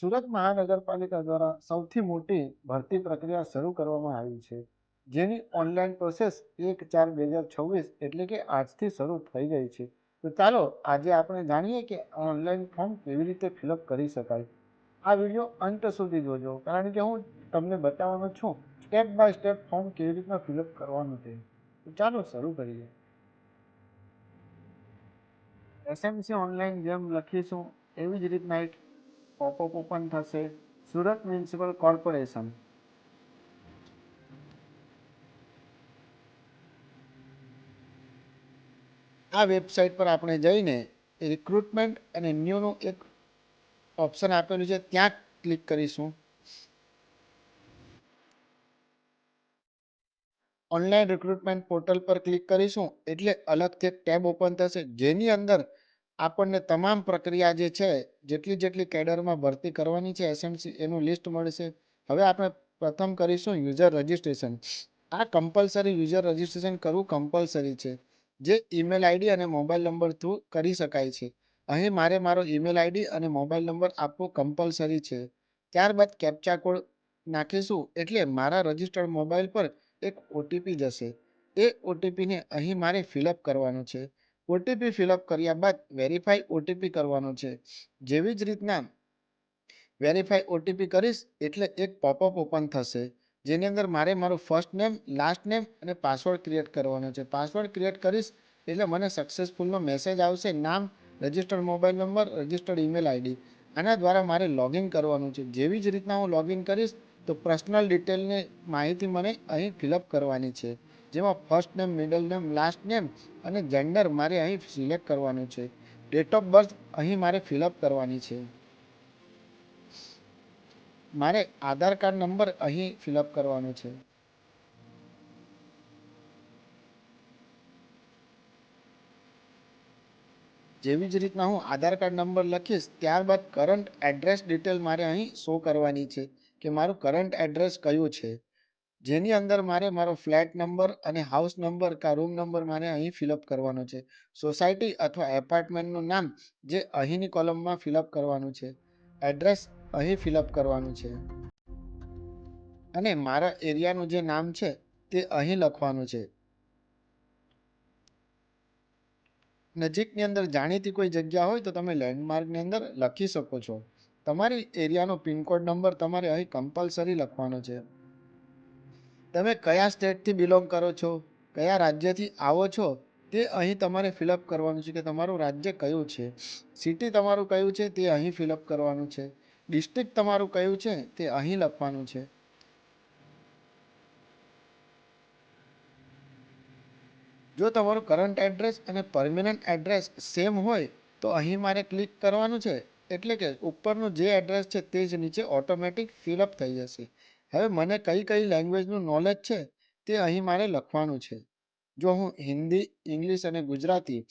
સુરત મહાનગરપાલિકા દ્વારા સૌથી મોટી ભરતી પ્રક્રિયા શરૂ કરવામાં આવી છે, જેની ઓનલાઈન પ્રોસેસ 1/4/2026 એટલે કે આજથી શરૂ થઈ ગઈ છે. તો ચાલો આજે આપણે જાણીએ કે ઓનલાઈન ફોર્મ કેવી રીતે ફિલઅપ કરી શકાય. આ વિડીયો અંત સુધી જોજો, કારણ કે હું તમને બતાવવાનો છું સ્ટેપ બાય સ્ટેપ ફોર્મ કેવી રીતના ફિલઅપ કરવાનું છે. તો ચાલો શરૂ કરીએ. એસએમસી ઓનલાઈન જેમ લખીશું એવી જ રીતના એક પોપઅપ ઓપન થશે. Surat municipal corporation. આ વેબસાઇટ પર આપણે જઈને રિક્રુટમેન્ટ અને ન્યૂનું એક ઓપ્શન આપેલું છે, ત્યાં ક્લિક કરીશું. ઓનલાઈન રિક્રુટમેન્ટ પોર્ટલ પર ક્લિક કરીશું એટલે અલગથી એક ટેબ ઓપન થશે, જેની અંદર આપણને તમામ પ્રક્રિયા જે છે, જેટલી કેડરમાં ભરતી કરવાની છે એસએમસી, એનું લિસ્ટ મળશે. હવે આપણે પ્રથમ કરીશું યુઝર રજિસ્ટ્રેશન. આ કમ્પલસરી યુઝર રજિસ્ટ્રેશન કરવું કમ્પલસરી છે, જે ઈમેલ આઈડી અને મોબાઈલ નંબર થ્રુ કરી શકાય છે. અહીં મારે મારો ઈમેલ આઈડી અને મોબાઈલ નંબર આપવો કમ્પલસરી છે. ત્યારબાદ કેપ્ચા કોડ નાખીશું એટલે મારા રજિસ્ટર્ડ મોબાઈલ પર એક ઓટીપી જશે. એ ઓટીપીને અહીં મારે ફિલઅપ કરવાનું છે. ઓટીપી ફિલઅપ કર્યા બાદ વેરીફાઈ ઓટીપી કરવાનો છે. જેવી જ રીતના વેરીફાઈ ઓટીપી કરીશ એટલે એક પોપઅપ ઓપન થશે, જેની અંદર મારે મારું ફર્સ્ટ નેમ, લાસ્ટ નેમ અને પાસવર્ડ ક્રિએટ કરવાનો છે. પાસવર્ડ ક્રિએટ કરીશ એટલે મને સક્સેસફુલનો મેસેજ આવશે. નામ, registered mobile number, registered email ID, આના દ્વારા મારે લોગિન કરવાનું છે. જેવી જ રીતના હું લોગિન કરીશ તો પર્સનલ ડિટેલની માહિતી મને અહીં ફિલઅપ કરવાની છે, જેમાં first name, middle name, last name અને જેન્ડર મારે અહીં સિલેક્ટ કરવાનું છે. ડેટ ઓફ બર્થ અહીં મારે ફિલઅપ કરવાની છે. મારે આધાર કાર્ડ નંબર અહીં ફિલઅપ કરવાનો છે. જેવી જ રીતના હું આધાર કાર્ડ નંબર લખીશ, ત્યારબાદ કરંટ એડ્રેસ ડિટેલ મારે અહીં શો કરવાની છે કે મારું કરંટ એડ્રેસ કયું છે, જેની અંદર મારે મારો ફ્લેટ નંબર અને હાઉસ નંબર કા રૂમ નંબર મારે અહીં ફિલઅપ કરવાનો છે. સોસાયટી અથવા એપાર્ટમેન્ટનું નામ જે અહીંની કોલમમાં ફિલઅપ કરવાનું છે. એડ્રેસ અહીં ફિલઅપ કરવાનું છે અને મારા એરિયાનું જે નામ છે તે અહીં લખવાનું છે. નજીકની અંદર જાણીતી કોઈ જગ્યા હોય તો તમે લેન્ડમાર્કની અંદર લખી શકો છો. તમારી એરિયાનો પિનકોડ નંબર તમારે અહીં કમ્પલસરી લખવાનો છે. તમે કયા સ્ટેટથી બિલોંગ કરો છો, કયા રાજ્યથી આવો છો, તે અહીં તમારે ફિલઅપ કરવાનું છે કે તમારું રાજ્ય કયું છે. સિટી તમારું કયું છે તે અહીં ફિલઅપ કરવાનું છે. ડિસ્ટ્રિક્ટ તમારું કયું છે તે અહીં લખવાનું છે. જો તમારું કરંટ એડ્રેસ અને પરમેનન્ટ એડ્રેસ સેમ હોય તો અહીં મારે ક્લિક કરવાનું છે, એટલે કે ઉપરનું જે એડ્રેસ છે તે જ નીચે ઓટોમેટિક ફિલઅપ થઈ જશે. હવે મને કઈ કઈ લેંગ્વેજનું નોલેજ છે તે અહીં મારે લખવાનું છે. જો હું હિન્દી, ઇંગ્લિશ અને ગુજરાતી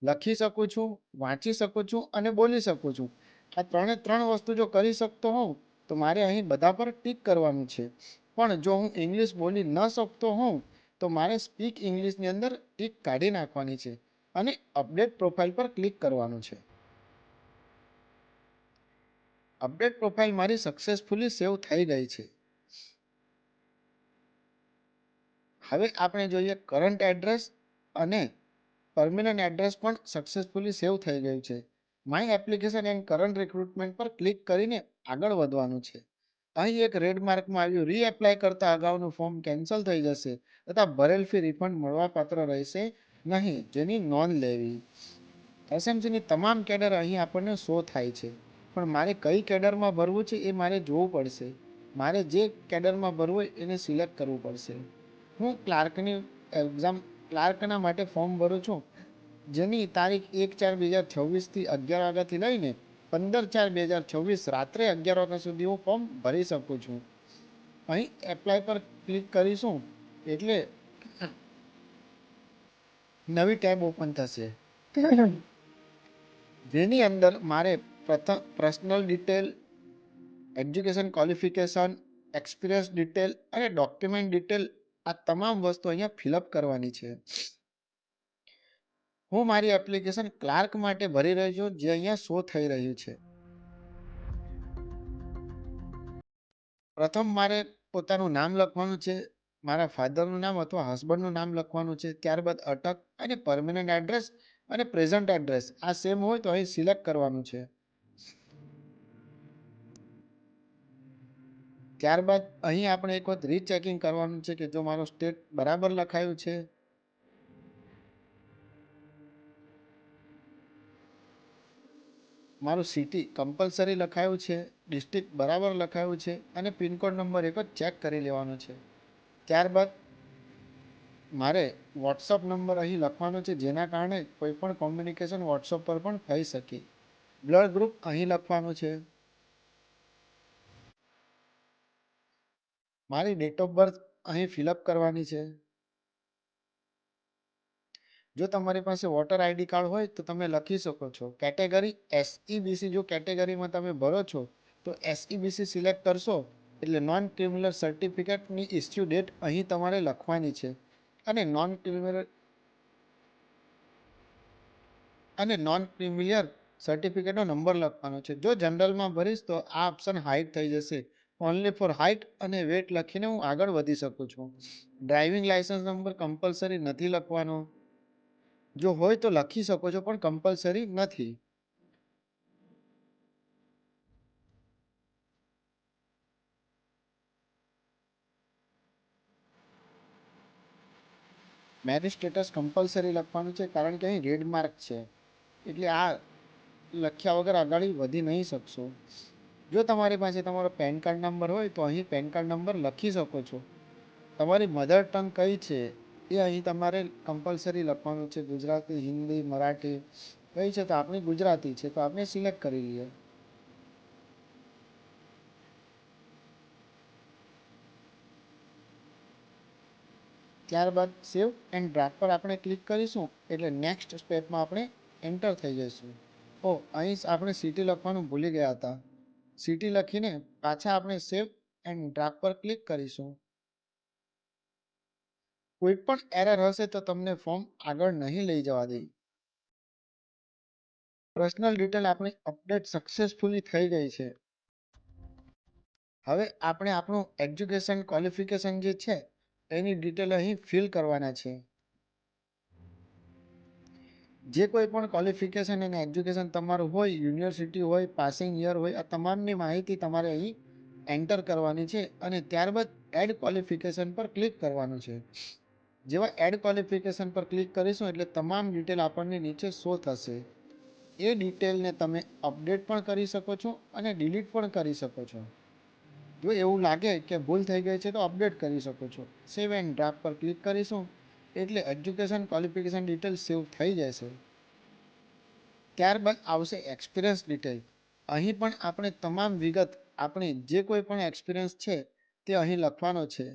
લખી શકું છું, વાંચી શકું છું અને બોલી શકું છું, આ ત્રણ વસ્તુ જો કરી શકતો હોઉં તો મારે અહીં બધા પર ટીક કરવાનું છે. પણ જો હું ઇંગ્લિશ બોલી ન શકતો હોઉં તો મારે સ્પીક ઇંગ્લિશની અંદર ટીક કાઢી નાખવાની છે અને અપડેટ પ્રોફાઇલ પર ક્લિક કરવાનું છે. અપડેટ પ્રોફાઇલ મારી સક્સેસફુલી સેવ થઈ ગઈ છે. હવે આપણે જોઈએ કરંટ એડ્રેસ અને પરમેનન્ટ એડ્રેસ પણ સક્સેસફુલી સેવ થઈ ગયું છે. My application end current recruitment પર ક્લિક કરીને આગળ વધવાનું છે. અહીં એક રેડ માર્કમાં આવ્યું, રીએપ્લાય કરતા અગાઉનું ફોર્મ કેન્સલ થઈ જશે તથા ભરેલ ફી રિફંડ મળવાપાત્ર રહેશે નહીં, જેની નોંધ લેવી. એસએમસીની તમામ કેડર અહીં આપણને શો થાય છે, પણ મારે કઈ કેડરમાં ભરવું છે એ મારે જોવું પડશે. મારે જે કેડરમાં ભરવું હોય એને સિલેક્ટ કરવું પડશે. હું ક્લાર્કના માટે ફોર્મ ભરું છું, જેની તારીખ 1/4/2026થી 11 વાગ્યાથી લઈને 15/4/2026 રાત્રે 11 વાગ્યા સુધી હું ફોર્મ ભરી શકું છું. અહીં એપ્લાય પર ક્લિક કરીશું એટલે નવી ટેબ ઓપન થશે, જેની અંદર મારે પ્રથમ personal detail, education qualification, experience detail અને ડોક્યુમેન્ટ ડિટેલ, આ તમામ વસ્તુ અહીંયા ફિલઅપ કરવાની છે. હું મારી એપ્લિકેશન ક્લાર્ક માટે ભરી રહ્યો છું, જે અહીંયા શો થઈ રહ્યું છે. પ્રથમ મારે પોતાનું નામ લખવાનું છે, મારા ફાધરનું નામ અથવા હસબન્ડનું નામ લખવાનું છે. ત્યારબાદ અટક અને પરમેનન્ટ એડ્રેસ અને પ્રેઝન્ટ એડ્રેસ આ સેમ હોય તો અહીં સિલેક્ટ કરવાનું છે. ત્યારબાદ અહીં આપણે એક વખત રીચેકિંગ કરવાનું છે કે જો મારો સ્ટેટ બરાબર લખાયું છે. મારું સિટી કમ્પલસરી લખાયું છે, ડિસ્ટ્રિક્ટ બરાબર લખાયું છે અને પિનકોડ નંબર એક જ ચેક કરી લેવાનો છે. ત્યારબાદ મારે વોટ્સઅપ નંબર અહીં લખવાનો છે, જેના કારણે કોઈ પણ કોમ્યુનિકેશન વોટ્સઅપ પર પણ થઈ શકે. બ્લડ ગ્રુપ અહીં લખવાનું છે. મારી ડેટ ઓફ બર્થ અહીં ફિલઅપ કરવાની છે. જો તમારી પાસે વોટર આઈડી કાર્ડ હોય તો તમે લખી શકો છો. કેટેગરી SEBC, જો કેટેગરીમાં તમે ભરો છો તો SEBC સિલેક્ટ કરશો એટલે નોન ક્રિમિનલ સર્ટિફિકેટની ઇસ્યુ ડેટ અહીં તમારે લખવાની છે અને નોન ક્રિમિલિયર સર્ટિફિકેટનો નંબર લખવાનો છે. જો જનરલમાં ભરીશ તો આ ઓપ્શન હાઇડ થઈ જશે. ઓનલી ફોર હાઇટ અને વેટ લખીને હું આગળ વધી શકું છું. ડ્રાઇવિંગ લાયસન્સ નંબર કમ્પલસરી નથી લખવાનો. જો હોય તો લખી શકો છો પણ કમ્પલસરી નથી. મેરિટ સ્ટેટસ કમ્પલસરી લખવાનું છે કારણ કે અહીં રેડ માર્ક છે, એટલે આ લખ્યા વગર આગળ વધી નહીં શકશો. જો તમારી પાસે તમારો પેન કાર્ડ નંબર હોય તો અહીં પેન કાર્ડ નંબર લખી શકો છો. તમારી મધર ટંગ કઈ છે એ અહીં તમારે કમ્પલસરી લખવાનું છે. ગુજરાતી, હિન્દી, મરાઠી કઈ છે તો આપણી ગુજરાતી છે તો આપણે સિલેક્ટ કરી લઈએ. ત્યારબાદ સેવ એન્ડ ડ્રાફ્ટ પર આપણે ક્લિક કરીશું એટલે નેક્સ્ટ સ્ટેપમાં આપણે એન્ટર થઈ જઈશું. અહીં આપણે સિટી લખવાનું ભૂલી ગયા હતા. સિટી લખીને પાછા આપણે સેવ એન્ડ ડ્રાફ્ટ પર ક્લિક કરીશું. કોઈ પણ એરર હશે તો તમને ફોર્મ આગળ નહીં લઈ જવા દે. પર્સનલ ડિટેલ આપણી અપડેટ સક્સેસફુલી થઈ ગઈ છે. હવે આપણે આપણું એજ્યુકેશન ક્વોલિફિકેશન જે છે એની ડિટેલ અહીં ફિલ કરવાના છે. જે કોઈ પણ ક્વોલિફિકેશન અને એજ્યુકેશન તમારું હોય, યુનિવર્સિટી હોય, પાસિંગ યર હોય, આ તમામની માહિતી તમારે અહીં એન્ટર કરવાની છે અને ત્યારબાદ એડ ક્વોલિફિકેશન પર ક્લિક કરવાનું છે. જેવા એડ ક્વોલિફિકેશન પર ક્લિક કરીશું એટલે તમામ ડિટેલ આપણને નીચે શો થશે. એ ડિટેલને તમે અપડેટ પણ કરી શકો છો અને ડિલીટ પણ કરી શકો છો. જો એવું લાગે કે ભૂલ થઈ ગઈ છે તો અપડેટ કરી શકો છો. સેવ એન્ડ ડ્રાફ્ટ પર ક્લિક કરીશું એટલે એજ્યુકેશન ક્વોલિફિકેશન ડિટેલ સેવ થઈ જશે. ત્યારબાદ આવશે એક્સપિરિયન્સ ડિટેલ. અહીં પણ આપણે તમામ વિગત આપણે જે કોઈ પણ એક્સપિરિયન્સ છે તે અહીં લખવાનો છે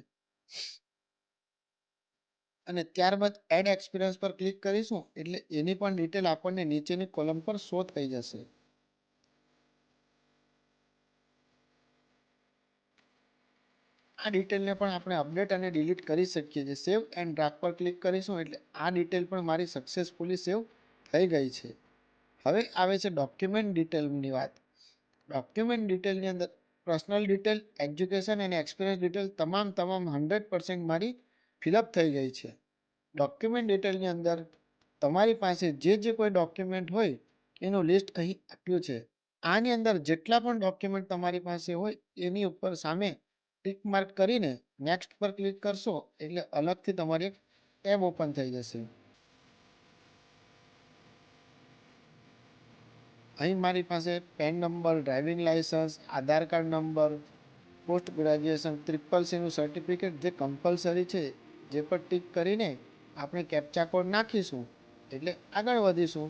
અને ત્યારબાદ એડ એક્સપિરિયન્સ પર ક્લિક કરીશું એટલે એની પણ ડિટેલ આપણને નીચેની કોલમ પર શો થઈ જશે. આ ડિટેલને પણ આપણે અપડેટ અને ડિલીટ કરી શકીએ છીએ. સેવ એન્ડ ડ્રાફ્ટ પર ક્લિક કરીશું એટલે આ ડિટેલ પણ મારી સક્સેસફુલી સેવ થઈ ગઈ છે. હવે આવે છે ડોક્યુમેન્ટ ડિટેલની વાત. ડોક્યુમેન્ટ ડિટેલની અંદર પર્સનલ ડિટેલ, એજ્યુકેશન અને એક્સપિરિયન્સ ડિટેલ તમામ 100% મારી ફિલઅપ થઈ ગઈ છે. ડોક્યુમેન્ટ ડિટેલની અંદર તમારી પાસે જે કોઈ ડોક્યુમેન્ટ હોય એનું લિસ્ટ અહીં આપ્યું છે. આની અંદર જેટલા પણ ડોક્યુમેન્ટ તમારી પાસે હોય એની ઉપર સામે ટિક માર્ક કરીને નેક્સ્ટ પર ક્લિક કરશો એટલે અલગથી તમારી એક ટેબ ઓપન થઈ જશે. અહીં મારી પાસે PAN number, driving licence, Aadhaar card number, post graduation CCC certificate જે કમ્પલસરી છે જે પર ટિક કરીને આપણે કેપ્ચા કોડ નાખીશું એટલે આગળ વધીશું.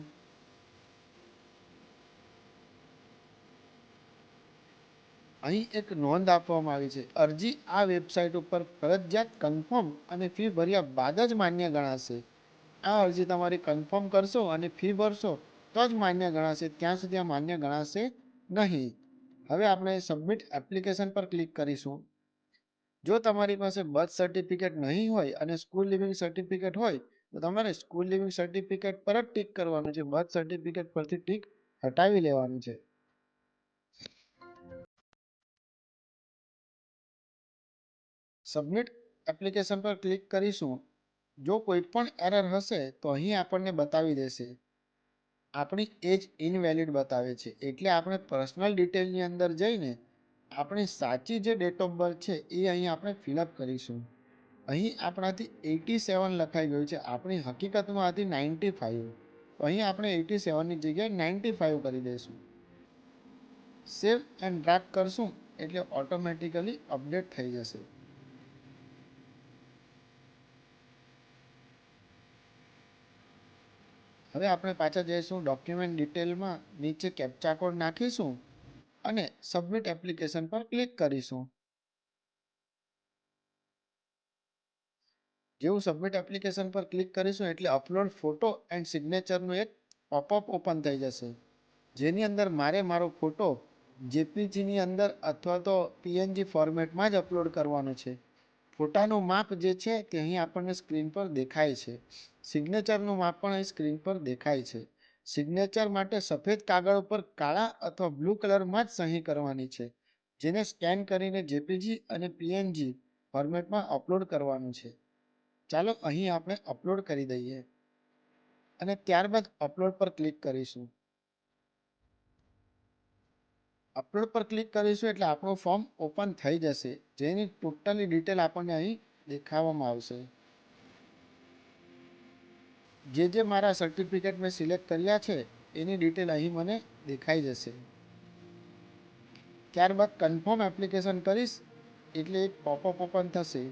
અહીં એક નોંધ આપવામાં આવી છે. અરજી આ વેબસાઇટ ઉપર ફરજિયાત કન્ફર્મ અને ફી ભર્યા બાદ જ માન્ય ગણાશે. આ અરજી તમારી કન્ફર્મ કરશો અને ફી ભરશો તો જ માન્ય ગણાશે, ત્યાં સુધી આ માન્ય ગણાશે નહીં. હવે આપણે સબમિટ એપ્લિકેશન પર ક્લિક કરીશું. જો તમારી પાસે બર્થ સર્ટિફિકેટ નહીં હોય અને સ્કૂલ લિવિંગ સર્ટિફિકેટ હોય તો તમારે સ્કૂલ લિવિંગ સર્ટિફિકેટ પર જ ટિક કરવાનું છે. બર્થ સર્ટિફિકેટ પરથી ટિક હટાવી લેવાનું છે. સબમિટ એપ્લિકેશન પર ક્લિક કરીશું. જો કોઈ પણ એરર હશે તો અહીં આપણને બતાવી દેશે. આપણી એજ ઇનવેલિડ બતાવે છે, એટલે આપણે પર્સનલ ડિટેલની અંદર જઈને આપણી સાચી જે ડેટ ઓફ બર્થ છે એ અહીં આપણે ફિલઅપ કરીશું. અહીં આપણાથી 87 લખાઈ ગયું છે, આપણી હકીકતમાં હતી 95. તો અહીં આપણે 87ની જગ્યાએ 95 કરી દઈશું. સેવ એન્ડ ડ્રાફ્ટ કરશું એટલે ઓટોમેટિકલી અપડેટ થઈ જશે. હવે આપણે પાછા જઈશું ડોક્યુમેન્ટ ડિટેલમાં, નીચે કેપ્ચા કોડ નાખીશું અને સબમિટ એપ્લિકેશન પર ક્લિક કરીશું. જેવું સબમિટ એપ્લિકેશન પર ક્લિક કરીશું એટલે અપલોડ ફોટો એન્ડ સિગ્નેચરનું એક પોપઅપ ઓપન થઈ જશે, જેની અંદર મારે મારો ફોટો જેપીજીની અંદર અથવા તો પીએનજી ફોર્મેટમાં જ અપલોડ કરવાનો છે. ફોટાનું માપ જે છે તે અહીં આપણને સ્ક્રીન પર દેખાય છે. સિગ્નેચરનું માપ પણ અહીં સ્ક્રીન પર દેખાય છે. સિગ્નેચર માટે સફેદ કાગળ ઉપર કાળા અથવા બ્લુ કલરમાં જ સહી કરવાની છે, જેને સ્કેન કરીને જેપીજી અને પીએનજી ફોર્મેટમાં અપલોડ કરવાનું છે. ચાલો અહીં આપણે અપલોડ કરી દઈએ અને ત્યારબાદ અપલોડ પર ક્લિક કરીશું. અપલોડ પર ક્લિક કરીશું એટલે આપણું ફોર્મ ઓપન થઈ જશે, જેની ટોટલી ડિટેલ આપણને અહીં દેખાવામાં આવશે. જે મારા સર્ટિફિકેટ મેં સિલેક્ટ કર્યા છે એની ડિટેલ અહીં મને દેખાઈ જશે. ત્યારબાદ કન્ફર્મ એપ્લિકેશન કરીશ એટલે એક પોપઅપ ઓપન થશે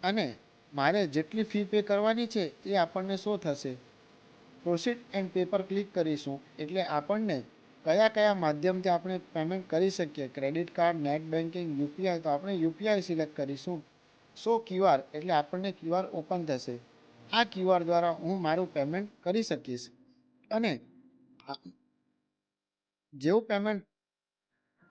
અને મારે જેટલી ફી પે કરવાની છે એ આપણને શો થશે. પ્રોસીડ એન્ડ પે પર ક્લિક કરીશું એટલે આપણને કયા કયા માધ્યમથી આપણે પેમેન્ટ કરી શકીએ, credit card, net banking, UPI, તો આપણે યુપીઆઈ સિલેક્ટ કરીશું. સો ક્યુઆર એટલે આપણને ક્યુઆર ઓપન થશે. આ ક્યુઆર દ્વારા હું મારું પેમેન્ટ કરી શકીશ અને જેવું પેમેન્ટ